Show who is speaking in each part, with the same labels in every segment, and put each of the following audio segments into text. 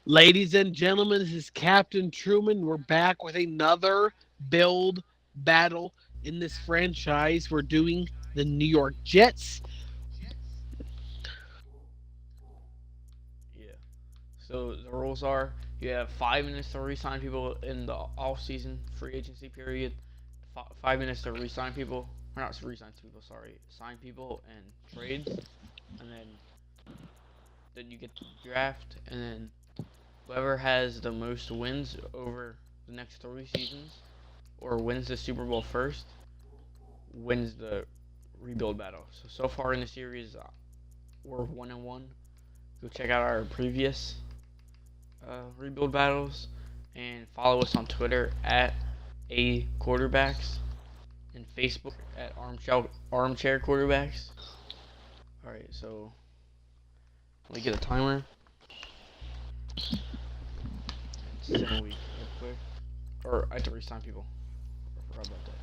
Speaker 1: Ladies and gentlemen, this is Captain Truman. We're back with another build battle in this franchise. We're doing the New York Jets.
Speaker 2: Yeah. So the rules are you have 5 minutes to re-sign people in the off-season free agency period. 5 minutes to re-sign people, or not re-sign people. Sorry, sign people and trades, and then you get to draft, and then whoever has the most wins over the next 3 seasons or wins the Super Bowl first wins the rebuild battle. So far in the series, we're 1-1. Go check out our previous rebuild battles and follow us on Twitter at a quarterbacks and Facebook at armchair quarterbacks. All right, so let me get a timer. It's 7 weeks, real quick. Or I have to resign people. I forgot about that.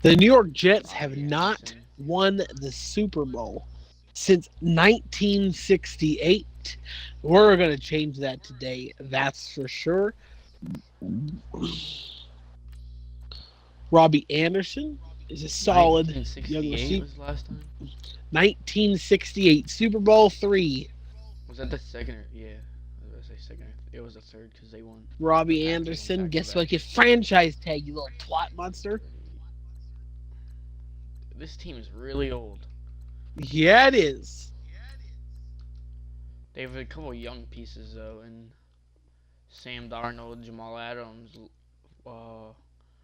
Speaker 1: The New York Jets have
Speaker 2: Bobby
Speaker 1: not
Speaker 2: Anderson.
Speaker 1: won the Super Bowl since 1968. We're going to change that today, that's for sure. Robbie Anderson is a solid young
Speaker 2: 1968
Speaker 1: receiver.
Speaker 2: was the last time.
Speaker 1: 1968 Super Bowl three.
Speaker 2: Was that the second? Yeah, I was gonna say second. It was the third because they won. The
Speaker 1: Robbie
Speaker 2: Packers won
Speaker 1: Anderson,
Speaker 2: back to
Speaker 1: guess
Speaker 2: back.
Speaker 1: what? Get franchise tag, you little twat monster.
Speaker 2: This team is really old.
Speaker 1: Yeah, it is.
Speaker 2: They have a couple young pieces though, and Sam Darnold, Jamal Adams, uh,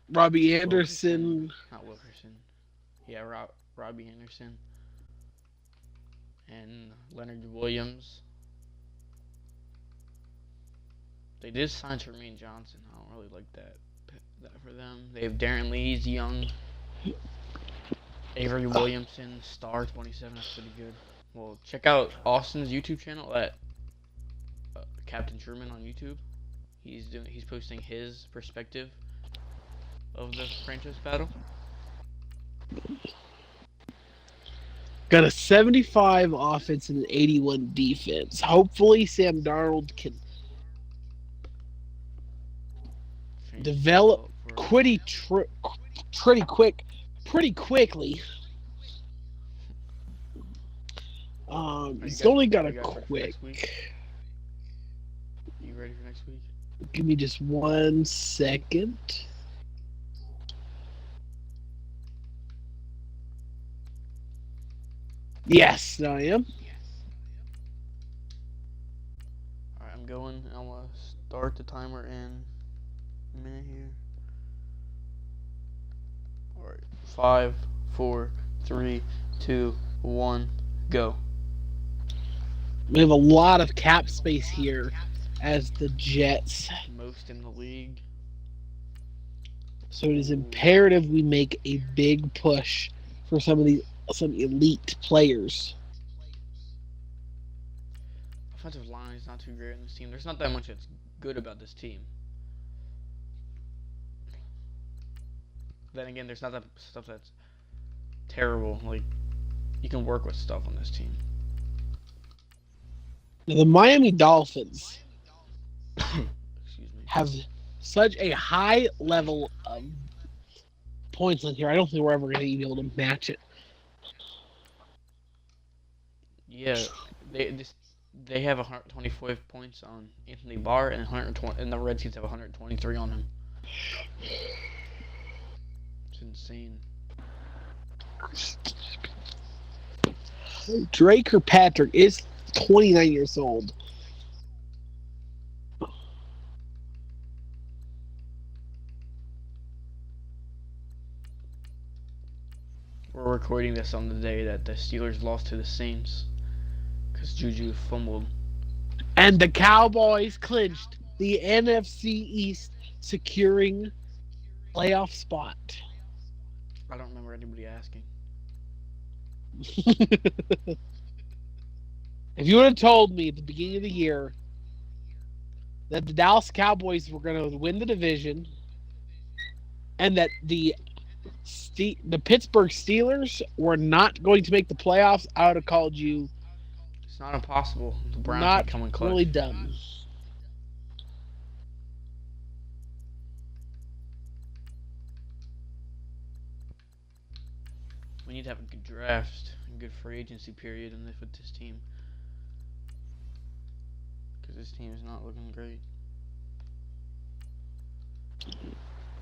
Speaker 1: Robbie
Speaker 2: Wilkerson,
Speaker 1: Anderson.
Speaker 2: not Wilkerson. Yeah, Robbie Anderson and Leonard Williams. They did sign Jermaine Johnson. I don't really like that for them. They have Darren Lee's young, Avery Williamson, Star 27. That's pretty good. Well, check out Austin's YouTube channel at Captain Truman on YouTube. He's posting his perspective of the franchise battle.
Speaker 1: Got a 75 offense and an 81 defense. Hopefully, Sam Darnold can develop
Speaker 2: For
Speaker 1: pretty quickly. He's only got a quick.
Speaker 2: You ready for next week?
Speaker 1: Give me just 1 second. Yes, I am.
Speaker 2: Alright, I'm going. I'm gonna start the timer in a minute here. Alright, 5, 4, 3, 2, 1, go.
Speaker 1: We have a lot of cap space here as the Jets.
Speaker 2: Most in the league.
Speaker 1: So it is imperative we make a big push for some elite players.
Speaker 2: Offensive line is not too great in this team. There's not that much that's good about this team. Then again, there's not that stuff that's terrible. Like, you can work with stuff on this team.
Speaker 1: Now, the Miami Dolphins
Speaker 2: Excuse me.
Speaker 1: have such a high level of points on here. I don't think we're ever going to be able to match it.
Speaker 2: Yeah, they have 125 points on Anthony Barr and 120, and the Redskins have 123 on him. It's insane.
Speaker 1: Drake Kirkpatrick is 29 years old.
Speaker 2: We're recording this on the day that the Steelers lost to the Saints because Juju fumbled.
Speaker 1: And the Cowboys clinched the NFC East, securing playoff spot.
Speaker 2: I don't remember anybody asking.
Speaker 1: If you would have told me at the beginning of the year that the Dallas Cowboys were going to win the division and that the Pittsburgh Steelers were not going to make the playoffs, I would have called you
Speaker 2: not impossible. The Browns could
Speaker 1: Not
Speaker 2: come in
Speaker 1: really
Speaker 2: clutch.
Speaker 1: dumb.
Speaker 2: We need to have a good draft, a good free agency period, and with this team, because this team is not looking great.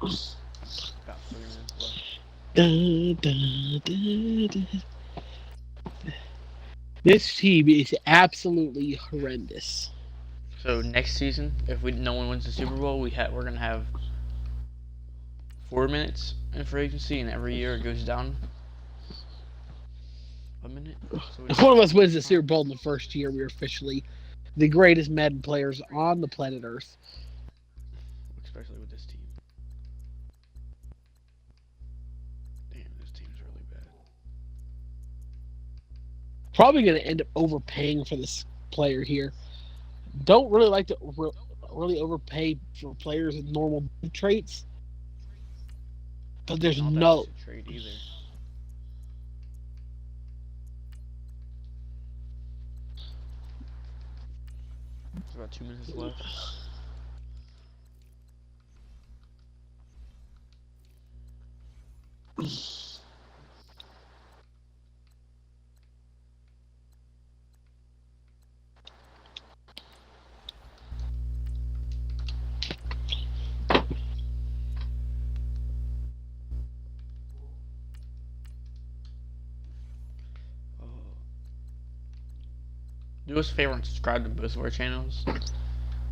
Speaker 2: About 3 minutes left.
Speaker 1: Dun, dun, dun, dun. This team is absolutely horrendous.
Speaker 2: So next season, if we no one wins the Super Bowl, we're gonna have 4 minutes in free agency, and every year it goes down a minute. So
Speaker 1: If one of us wins the Super Bowl in the first year, we're officially the greatest Madden players on the planet Earth.
Speaker 2: especially with this team. Damn, this team's really bad.
Speaker 1: Probably going to end up overpaying for this player here. Don't really like to really overpay for players with normal traits, but there's
Speaker 2: Not that easy
Speaker 1: no.
Speaker 2: to trade either. There's about 2 minutes left. Oh. Do us a favor and subscribe to both of our channels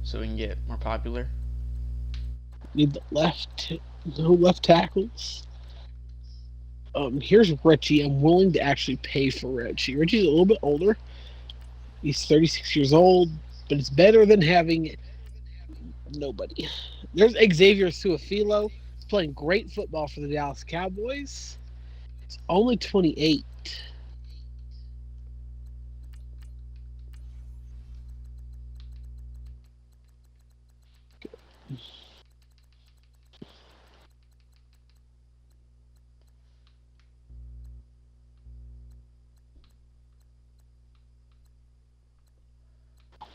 Speaker 2: so we can get more popular.
Speaker 1: Need the no left tackles. Here's Richie. I'm willing to actually pay for Richie. Richie's a little bit older. He's 36 years old, but it's better than having nobody. There's Xavier Suafilo. He's playing great football for the Dallas Cowboys. He's only 28.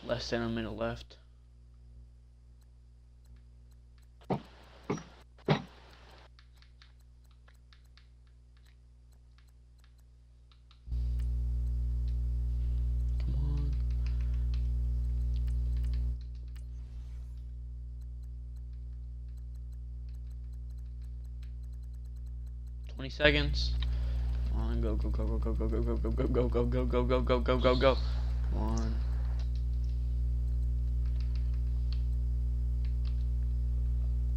Speaker 2: Less than a minute left. Come on. 20 seconds. Come on, go, go, go, go, go, go, go, go, go, go, go, go, go, go, go, go, go, go. Come on.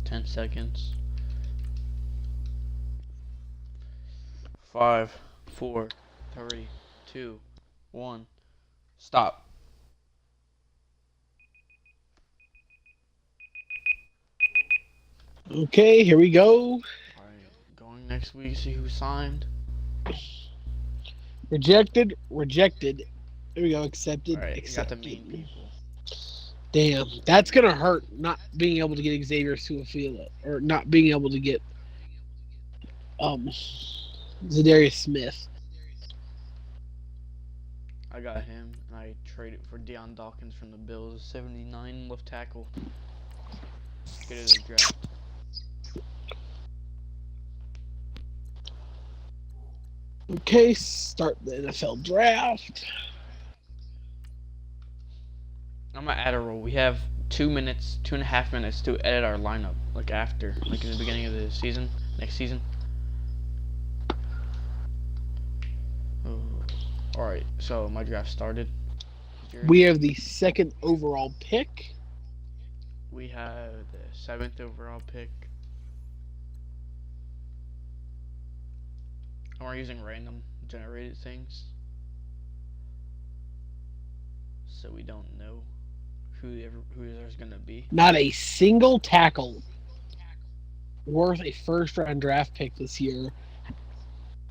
Speaker 2: 10 seconds. 5, 4, 3, 2, 1. Stop.
Speaker 1: Okay, here we go.
Speaker 2: Alright, going next week, see who signed.
Speaker 1: Rejected, rejected. There we go. Accepted,
Speaker 2: Alright, you got the
Speaker 1: accepted.
Speaker 2: main people.
Speaker 1: Damn, that's gonna hurt. Not being able to get Xavier Suafila, or not being able to get um Zadarius Smith.
Speaker 2: I got him, and I traded for Deion Dawkins from the Bills, 79 left tackle. Good at the draft.
Speaker 1: Okay, start the NFL draft.
Speaker 2: I'm gonna add a rule. We have 2 minutes, 2.5 minutes to edit our lineup, like after, like in the beginning of the season, next season. Oh. Alright, so my draft started.
Speaker 1: We have the second overall pick.
Speaker 2: We have the 7th overall pick. And we're using random generated things. So we don't know who there's gonna be.
Speaker 1: Not a single tackle worth a first round draft pick this year.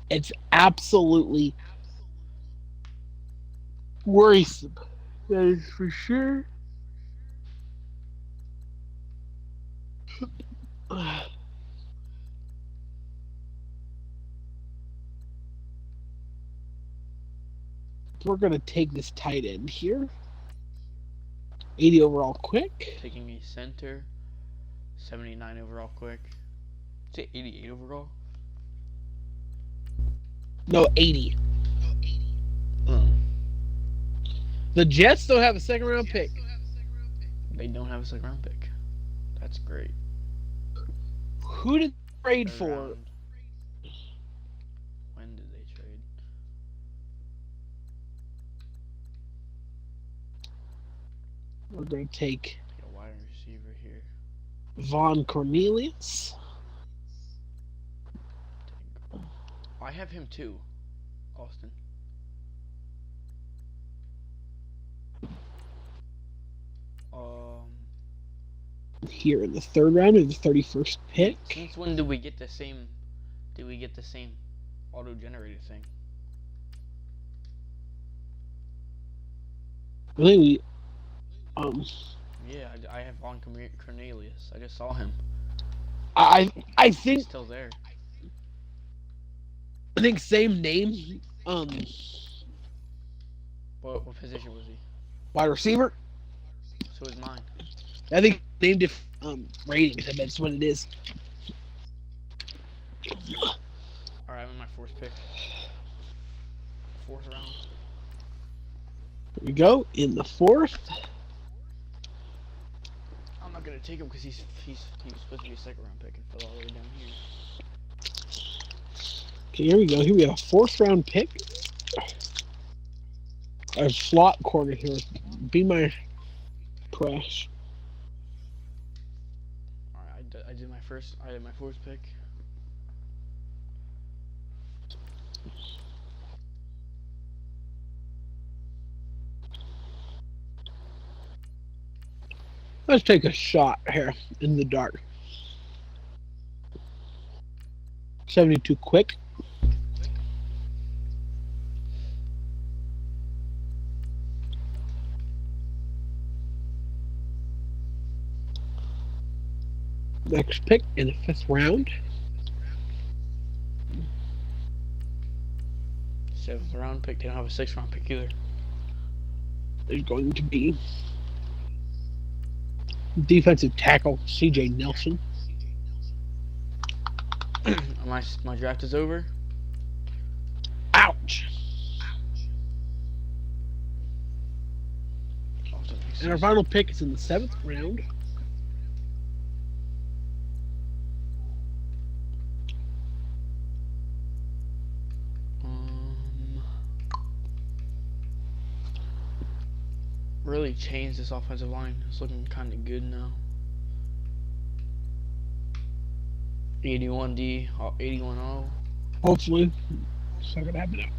Speaker 1: It's absolutely worrisome. That is for sure. We're gonna take this tight end here. 80 overall quick.
Speaker 2: Taking a center. 79 overall quick. Say 88 overall.
Speaker 1: No, 80. The Jets don't have a second round pick.
Speaker 2: They don't have a second round pick. That's great.
Speaker 1: Who did they trade
Speaker 2: Third
Speaker 1: for?
Speaker 2: round. When did they trade?
Speaker 1: We're going to take
Speaker 2: Get a wide receiver here.
Speaker 1: Von Cornelius.
Speaker 2: I have him too, Austin.
Speaker 1: Here in the third round of the 31st pick.
Speaker 2: Since when did we get the same? Did we get the same auto-generated thing?
Speaker 1: I think we.
Speaker 2: Yeah, I have Von Cornelius. I just saw him.
Speaker 1: I
Speaker 2: He's
Speaker 1: think
Speaker 2: still there.
Speaker 1: same name.
Speaker 2: What position was he?
Speaker 1: Wide receiver.
Speaker 2: So is mine.
Speaker 1: I think named it ratings. I bet that's what it is.
Speaker 2: All right, I'm in my fourth pick. Fourth round.
Speaker 1: Here we go in the fourth.
Speaker 2: I'm not gonna take him because he's supposed to be a second round pick and fell all the way down here.
Speaker 1: Okay, here we go. Here we have a fourth round pick. A slot corner here. Be my crash.
Speaker 2: All right, I did my first. I did my fourth pick.
Speaker 1: Let's take a shot here in the dark. 72 quick. Next pick in the fifth round.
Speaker 2: Seventh round pick. They don't have a sixth round pick either.
Speaker 1: Is going to be defensive tackle C.J. Nelson.
Speaker 2: My draft is over.
Speaker 1: Ouch! And our final pick is in the seventh round.
Speaker 2: Really changed this offensive line. It's looking kind of good now. 81D, 81-0.
Speaker 1: Hopefully. It's not gonna happen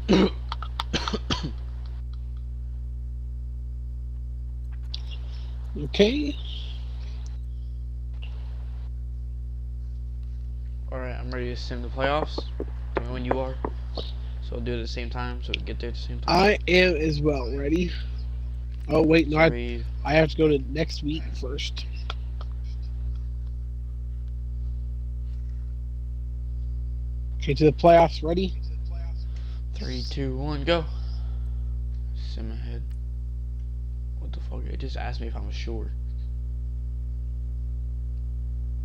Speaker 1: now. Okay.
Speaker 2: Alright, I'm ready to sim the playoffs. Tell me when you are. So we'll do it at the same time, so we get there at the same time.
Speaker 1: I am as well. Ready? Oh, wait, no,
Speaker 2: Three.
Speaker 1: I have to go to next week first. Okay, to the playoffs. Ready?
Speaker 2: 3, 2, 1, go. Sim ahead. What the fuck? It just asked me if I was sure.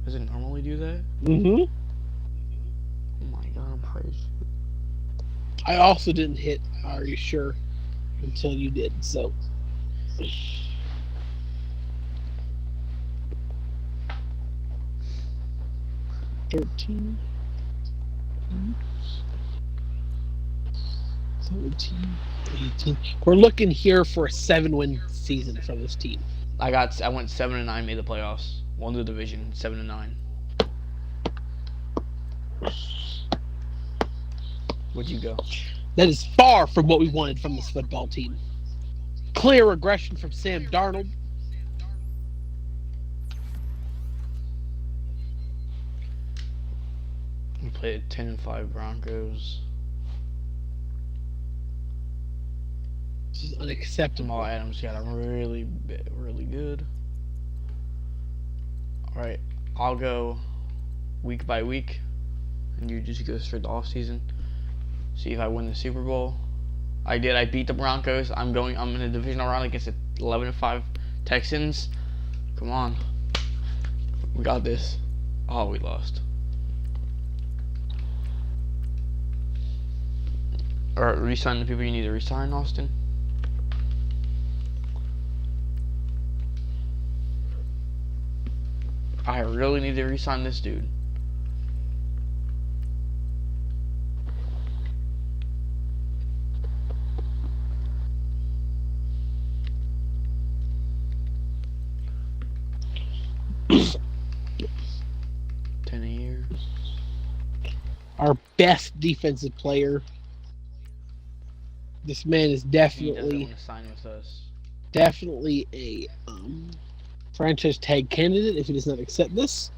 Speaker 2: Does it normally do that?
Speaker 1: Mm-hmm.
Speaker 2: Oh my god, I'm probably.
Speaker 1: I also didn't hit Are You Sure until you did, so. $13, 17, 18. We're looking here for a 7-win season from this team.
Speaker 2: I went 7-9, made the playoffs. Won the division, 7-9. Where'd you go?
Speaker 1: That is far from what we wanted from this football team. Clear regression from Sam Darnold.
Speaker 2: We played 10-5 Broncos.
Speaker 1: This is unacceptable.
Speaker 2: Jamal Adams got a really good. Alright, I'll go week by week and you just go straight to off season. See if I win the Super Bowl. I did. I beat the Broncos. I'm in a divisional round against the 11-5 Texans. Come on, we got this. Oh, we lost. Alright, resign the people you need to resign, Austin. I really need to resign this dude. $10 a year.
Speaker 1: Our best defensive player. This man is
Speaker 2: He doesn't
Speaker 1: definitely
Speaker 2: want to sign with us.
Speaker 1: a franchise tag candidate if he does not accept this.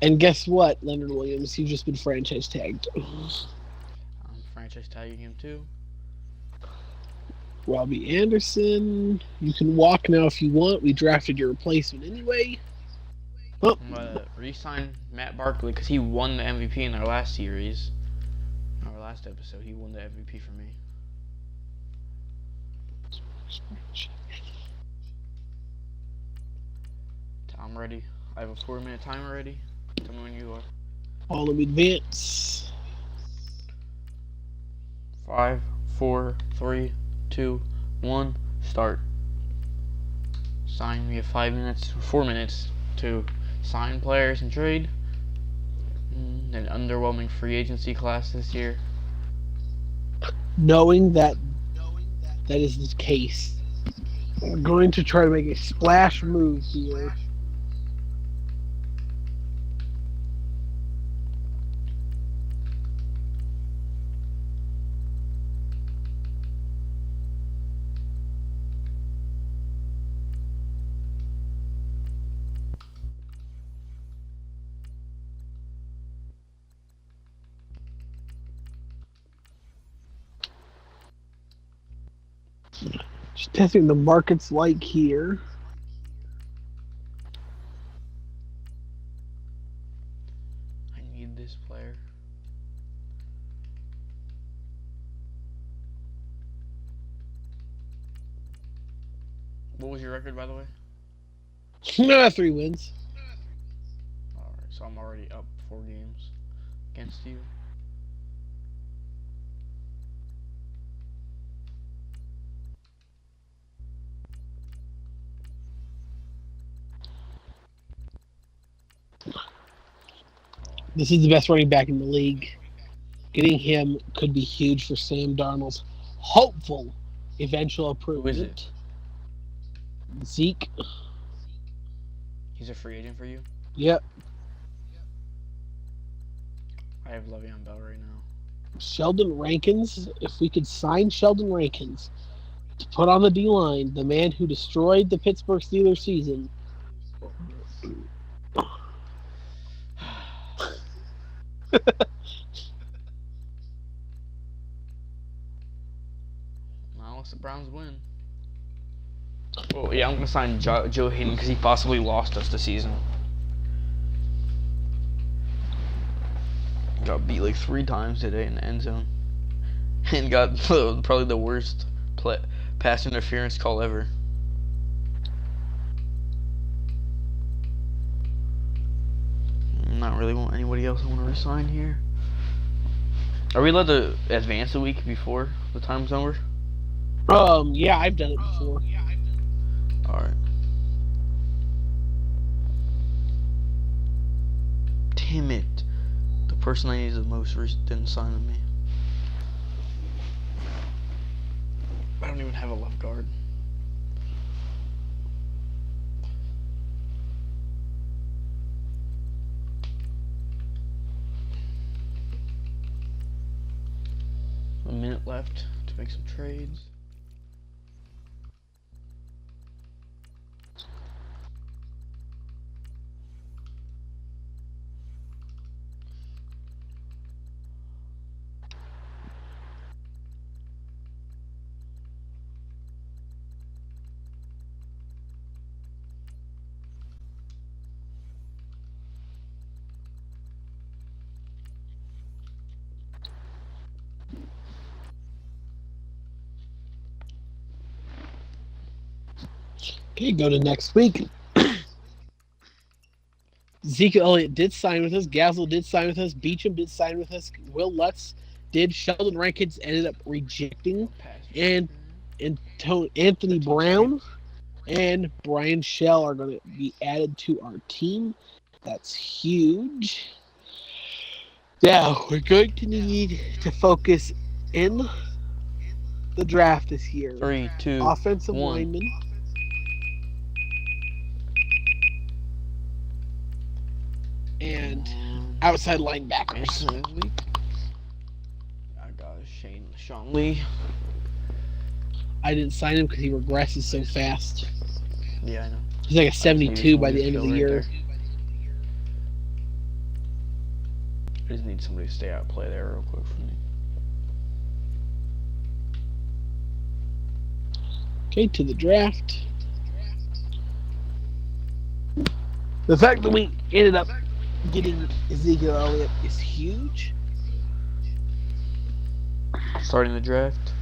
Speaker 1: And guess what, Leonard Williams? You've just been franchise tagged.
Speaker 2: I'm franchise tagging him too.
Speaker 1: Robbie Anderson, you can walk now if you want. We drafted your replacement anyway. Oh.
Speaker 2: I'm gonna re-sign Matt Barkley because he won the MVP in our last series. In our last episode, he won the MVP for me. I'm ready. I have a 4-minute timer ready. Tell me when you are.
Speaker 1: All of advance.
Speaker 2: 5, 4, 3, 2, 1, start. Sign. We have 4 minutes to sign players and trade. An underwhelming free agency class this year.
Speaker 1: Knowing that is the case, we're going to try to make a splash move here. Just testing the markets like here.
Speaker 2: I need this player. What was your record, by the way?
Speaker 1: 3 wins.
Speaker 2: Alright, so I'm already up 4 games against you.
Speaker 1: This is the best running back in the league. Getting him could be huge for Sam Darnold's hopeful eventual improvement.
Speaker 2: Who is it?
Speaker 1: Zeke.
Speaker 2: He's a free agent for you?
Speaker 1: Yep.
Speaker 2: I have Le'Veon Bell right now.
Speaker 1: Sheldon Rankins. If we could sign Sheldon Rankins to put on the D-line, the man who destroyed the Pittsburgh Steelers season.
Speaker 2: Now unless the Browns win. Well, yeah, I'm gonna sign Joe Hayden because he possibly lost us the season. Got beat like 3 times today in the end zone, and got probably the worst pass interference call ever. Not really want anybody else I want to resign here. Are we allowed to advance a week before the time's over?
Speaker 1: Yeah, I've done it before.
Speaker 2: Alright. Damn it. The person I needed the most didn't sign with me. I don't even have a left guard. A minute left to make some trades.
Speaker 1: Okay, go to next week. Ezekiel Elliott did sign with us. Gazel did sign with us. Beecham did sign with us. Will Lutz did. Sheldon Rankins ended up rejecting.
Speaker 2: Pass
Speaker 1: And,
Speaker 2: receiver.
Speaker 1: Anthony
Speaker 2: 15th pick.
Speaker 1: Brown and Brian Shell are going to be added to our team. That's huge. Yeah, we're going to need to focus in the draft this year.
Speaker 2: 3, 2,
Speaker 1: Offensive
Speaker 2: 1.
Speaker 1: linemen and outside linebackers.
Speaker 2: I got Sean Lee.
Speaker 1: I didn't sign him because he regresses so fast.
Speaker 2: Yeah, I know.
Speaker 1: He's like a 72 by the end of the year.
Speaker 2: I just need somebody to stay out and play there real quick for me.
Speaker 1: Okay, to the draft. The fact that we ended up getting Ezekiel Elliott is huge.
Speaker 2: Starting the draft.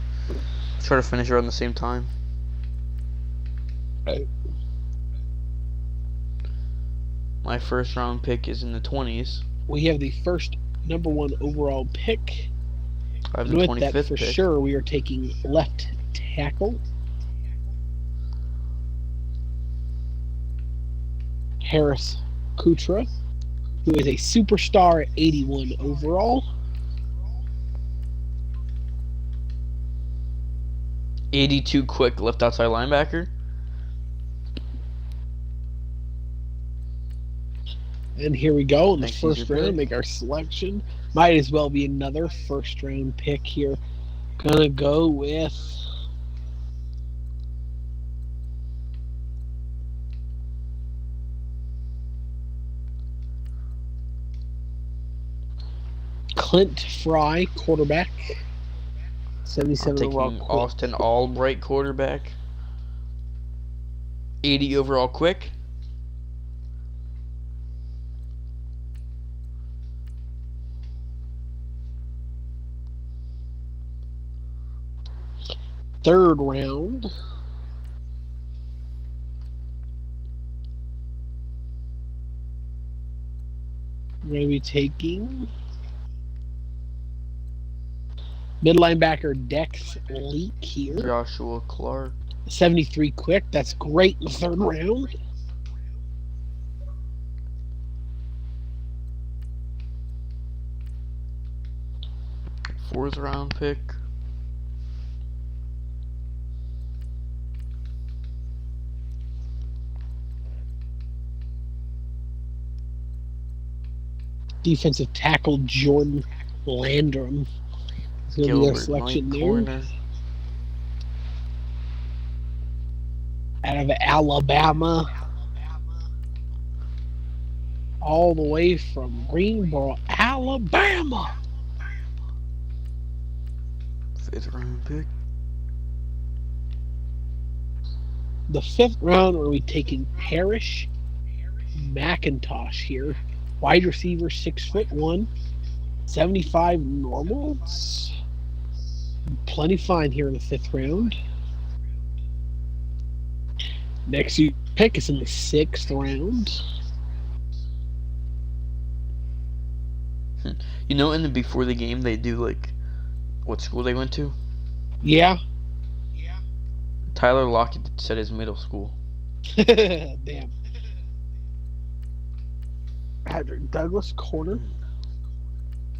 Speaker 2: Try to finish around the same time.
Speaker 1: Right.
Speaker 2: My first round pick is in the 20s.
Speaker 1: We have the first number 1 overall pick.
Speaker 2: I have
Speaker 1: And
Speaker 2: the
Speaker 1: with
Speaker 2: 25th
Speaker 1: that, for
Speaker 2: pick.
Speaker 1: sure, we are taking left tackle. Harris Kutra, who is a superstar at 81 overall.
Speaker 2: 82 quick left outside linebacker.
Speaker 1: And here we go in the
Speaker 2: Next
Speaker 1: first
Speaker 2: is your
Speaker 1: round,
Speaker 2: pick.
Speaker 1: make our selection. Might as well be another first round pick here. Gonna go with Clint Fry, quarterback.
Speaker 2: I'm
Speaker 1: 77
Speaker 2: taking
Speaker 1: overall.
Speaker 2: Austin Albright, quarterback. 80 overall quick.
Speaker 1: Third round. We're going to be taking mid linebacker Dex Leak here.
Speaker 2: Joshua Clark.
Speaker 1: 73 quick. That's great in the third round.
Speaker 2: Fourth round pick.
Speaker 1: Defensive tackle Jordan Landrum. It's going to be our selection there.
Speaker 2: Corner.
Speaker 1: Out of Alabama. All the way from Greenboro, Alabama.
Speaker 2: Fifth round pick.
Speaker 1: The fifth round, are we taking Parrish McIntosh here? Wide receiver, 6'1", 75 normals. Plenty fine here in the fifth round. Next pick is in the sixth round.
Speaker 2: You know, in the before the game, they do like what school they went to.
Speaker 1: Yeah.
Speaker 2: Tyler Lockett said his middle school.
Speaker 1: Damn. Patrick Douglas, corner.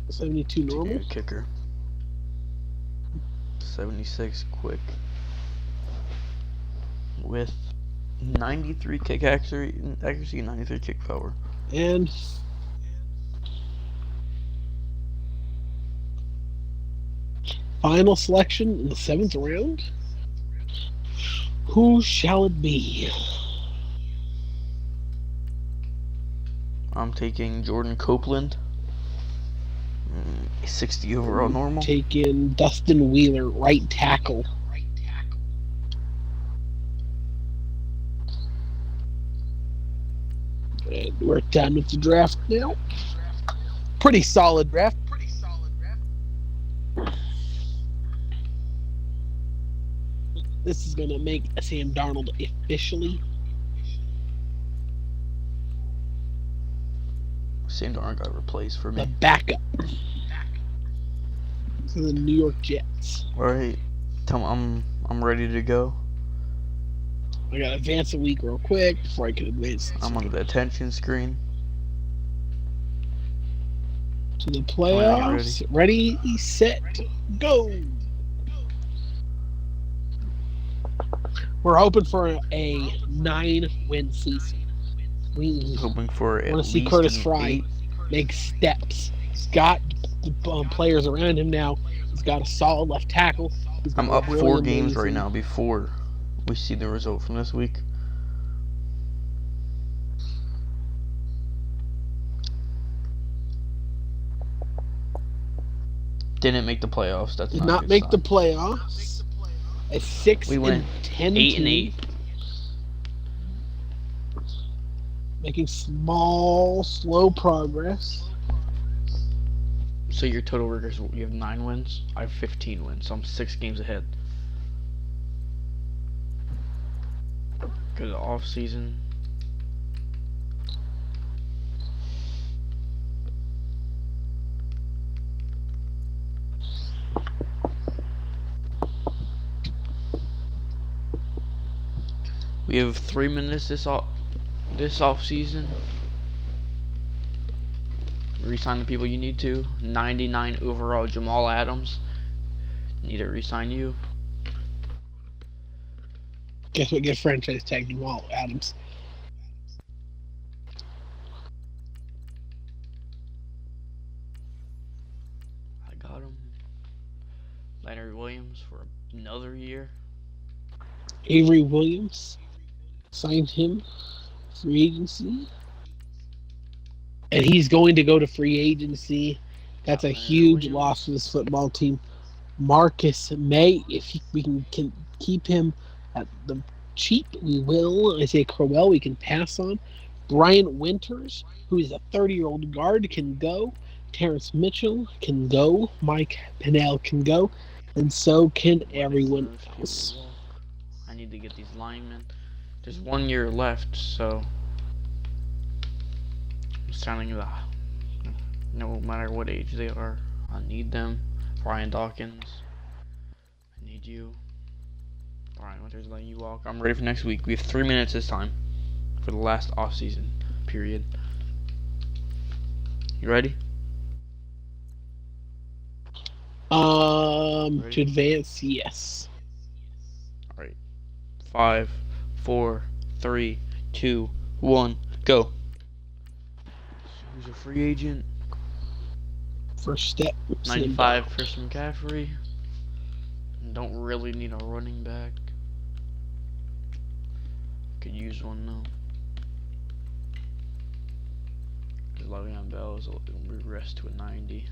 Speaker 1: 72 normal.
Speaker 2: Kicker. 76 quick. With 93 kick accuracy, 93 kick power.
Speaker 1: And final selection in the seventh round. Who shall it be?
Speaker 2: I'm taking Jordan Copeland. 60 overall normal.
Speaker 1: Taking Dustin Wheeler, right tackle. And we're done with the draft now. Pretty solid draft. This is going to make Sam Darnold officially
Speaker 2: Sam Darnold got replaced for
Speaker 1: the
Speaker 2: me.
Speaker 1: backup to the New York Jets.
Speaker 2: All right, tell me I'm ready to go.
Speaker 1: I got to advance a week real quick before I can advance
Speaker 2: I'm on the attention screen.
Speaker 1: to the
Speaker 2: Tell me when you're ready.
Speaker 1: playoffs. Ready, set, go. We're hoping for a 9-win season. We
Speaker 2: Hoping for
Speaker 1: want
Speaker 2: at
Speaker 1: to see
Speaker 2: least
Speaker 1: Curtis
Speaker 2: an
Speaker 1: Fry
Speaker 2: 8.
Speaker 1: make steps. He's got the players around him now. He's got a solid left tackle. He's got
Speaker 2: I'm
Speaker 1: a
Speaker 2: up
Speaker 1: really
Speaker 2: 4 games right
Speaker 1: amazing.
Speaker 2: now before we see the result from this week. Didn't make the playoffs. That's
Speaker 1: Did
Speaker 2: not a
Speaker 1: not
Speaker 2: good
Speaker 1: make the
Speaker 2: sign.
Speaker 1: playoffs. A 6
Speaker 2: We went
Speaker 1: and 10
Speaker 2: 8 and
Speaker 1: team,
Speaker 2: 8.
Speaker 1: making small, slow progress.
Speaker 2: So your total records, you have 9 wins. I have 15 wins. So I'm 6 games ahead. Good off season. We have 3 minutes this off season. Resign the people you need to. 99 overall Jamal Adams. Need to resign you.
Speaker 1: Guess what? Get franchise tag Jamal Adams.
Speaker 2: I got him. Leonard Williams for another year.
Speaker 1: Avery Williams signed him free agency, and he's going to go to free agency. That's a
Speaker 2: Leonard
Speaker 1: huge
Speaker 2: Williams.
Speaker 1: loss for this football team. Marcus May, if we can keep him at the cheap, we will. I say Crowell, we can pass on. Brian Winters, who is a 30-year-old guard, can go. Terrence Mitchell can go. Mike Pennell can go. And so can everyone else.
Speaker 2: I need to get these linemen. There's 1 year left, so I'm signing the. No matter what age they are, I need them. Brian Dawkins, I need you. Brian Winters letting you walk. I'm ready for next week. We have 3 minutes this time for the last off-season period. You ready?
Speaker 1: To advance, yes.
Speaker 2: All right. 5, 4, 3, 2, 1, go. Who's a free agent?
Speaker 1: First step.
Speaker 2: 95 Christian McCaffrey. Don't really need a running back. Could use one though. Because Le'Veon Bell is regressed to a 90.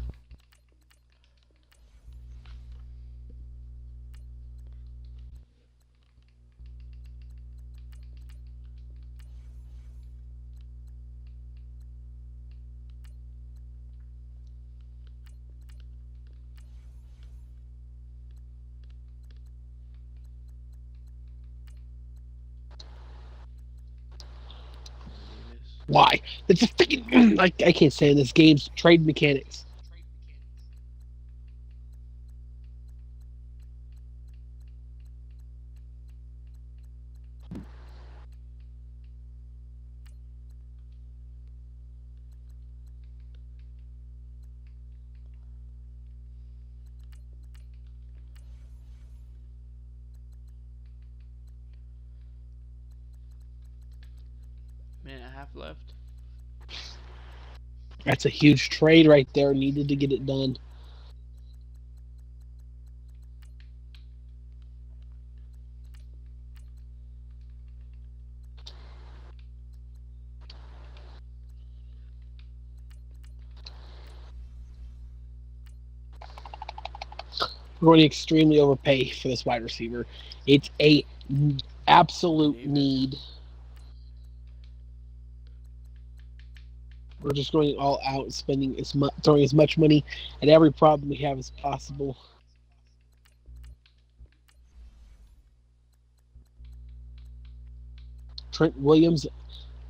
Speaker 1: Why? It's a freaking. I can't stand this game's trade mechanics.
Speaker 2: Minute and a half left.
Speaker 1: That's a huge trade right there. Needed to get it done. We're going to extremely overpay for this wide receiver. It's a absolute need. We're just going all out, spending throwing as much money at every problem we have as possible. Trent Williams,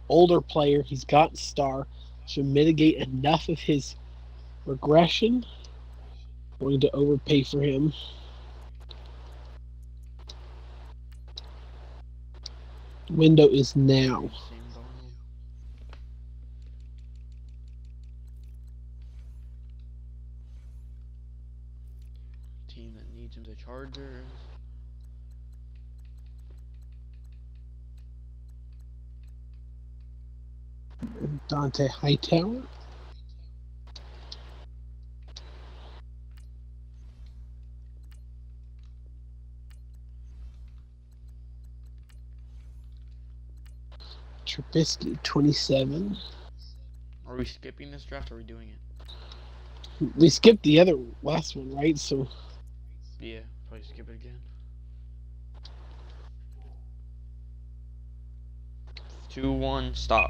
Speaker 1: older player, he's got star, should mitigate enough of his regression. Going to overpay for him. Window is now.
Speaker 2: Sam Darnold. Team that needs him, the Chargers.
Speaker 1: Dante Hightower. Trubisky, 27.
Speaker 2: Are we skipping this draft or are we doing it?
Speaker 1: We skipped the other last one, right? So
Speaker 2: Yeah, probably skip it again. 2-1, stop.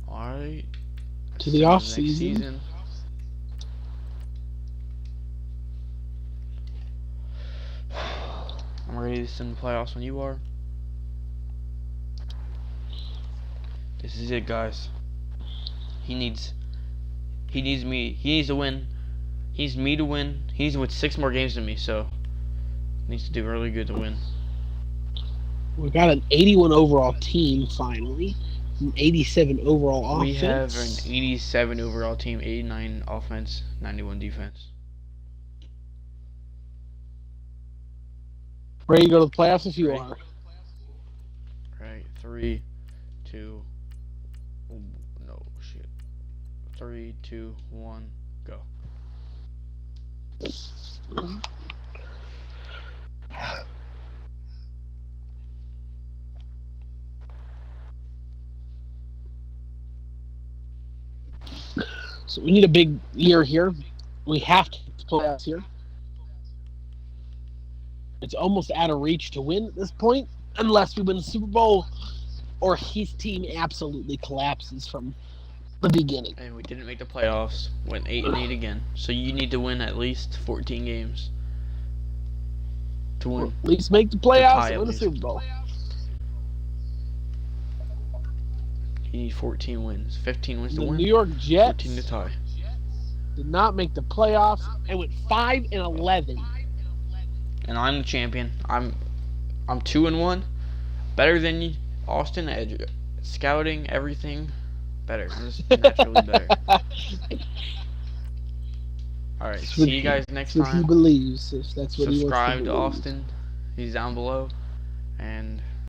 Speaker 2: Alright.
Speaker 1: to the off season.
Speaker 2: I'm ready to send the playoffs when you are. This is it, guys. He needs me. He needs to win. He needs me to win. He needs to win 6 more games than me, so he needs to do really good to win.
Speaker 1: We got an 81 overall team finally. An 87 overall offense.
Speaker 2: We have an 87 overall team, 89 offense, 91 defense.
Speaker 1: Ready to go to the playoffs if you
Speaker 2: Ready.
Speaker 1: are.
Speaker 2: Right, 3, 2. Oh, no shit. 3, 2, 1, go.
Speaker 1: So we need a big year here. We have to get the playoffs here. It's almost out of reach to win at this point, unless we win the Super Bowl or his team absolutely collapses from the beginning.
Speaker 2: And we didn't make the playoffs. Went 8-8 again. So you need to win at least 14 games to
Speaker 1: Or
Speaker 2: win.
Speaker 1: at least make the playoffs and win the Super Bowl.
Speaker 2: You need 14 wins. 15 wins to
Speaker 1: The
Speaker 2: win.
Speaker 1: New York
Speaker 2: 14
Speaker 1: Jets
Speaker 2: to tie.
Speaker 1: did not make the playoffs and went 5-11.
Speaker 2: And I'm the champion. I'm 2-1. Better than you, Austin. Scouting, everything. Better. I'm just naturally better. Alright, see you guys next
Speaker 1: That's what he
Speaker 2: time.
Speaker 1: believes. If that's what he wants
Speaker 2: Subscribe
Speaker 1: to
Speaker 2: to
Speaker 1: believe.
Speaker 2: Austin. He's down below. And